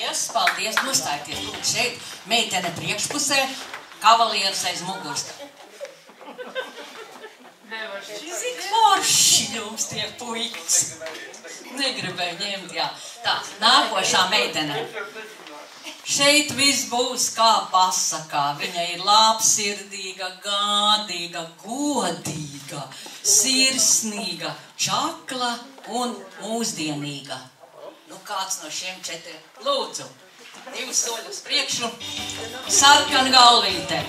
Paldies, paldies. Nostājieties, lūdzu, šeit. Meitene priekšpusē, kavalieris aiz muguras. Cik forši jums tie puikas. Negribēju ņemt, jā. Tā, nākošā meitene. Šeit viss būs kā pasakā. Viņa ir labsirdīga, gādīga, godīga, sirsnīga, čakla un mūsdienīga. Nu, kāds no šiem 4? Lūdzu, 2 soļus priekšu. Sarkana galvīte.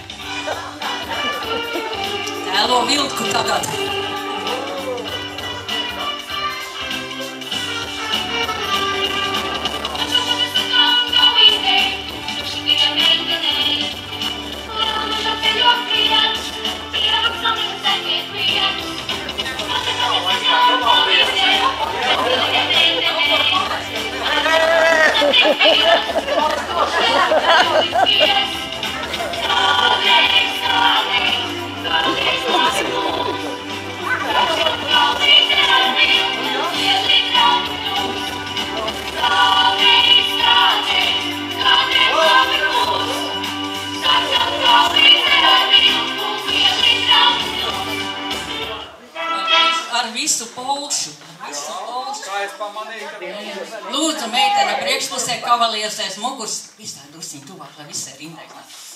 Tēlo vilku tagad. Ar visu polšu. Lūdzu, meitene priekšpusē, kavalieris aiz muguras. Izstāj drusciņ tuvāk, lai viss ir rindēs.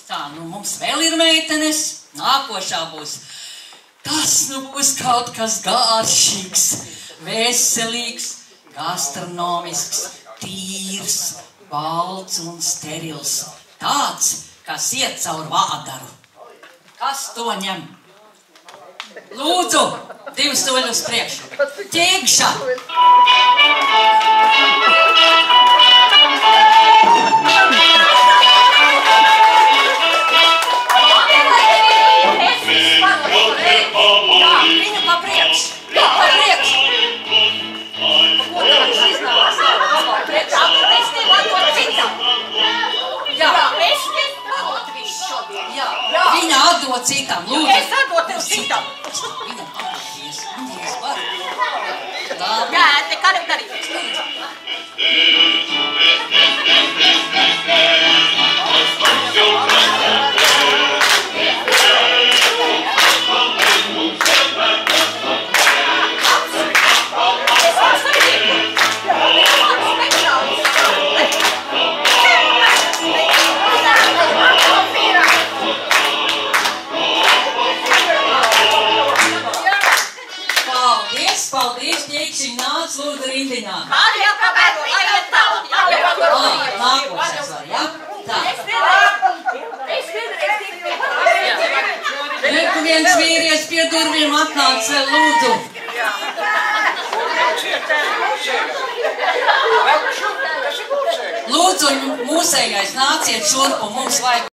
Tā, nu mums vēl ir meitenes. Nākošā būs. Tas nu būs kaut kas garšīgs, veselīgs, gastronomisks, tīrs, balts un sterils. Tāds, kas iet caur vādaru. Kas to ņem? Lūdzu, 2 soļus priekšu. Ķēgša! Jā, viņu pa priekšu. Jā, pa priekšu. Ko tā viņš iznāks? Pa priekšu. Es tev atdot citam. Jā, es tev atdot visu šodien. Jā, viņa atdot citam. Lūdzu. Es atdot tev citam. Viņa atdoties. Viņa var. Labi. Jā, te kā nev darīties. Paldies, ķēkšiņ, nāc, lūdzu, rindiņā. Kādi jau kāpēc, aiziet tālāk. Nākošais var, jā? Tā. Es nedrīkst. Reku viens vīries pie durvīm atnāc, lūdzu. Lūdzu, mūsējais nāciet šurp un mums vajag.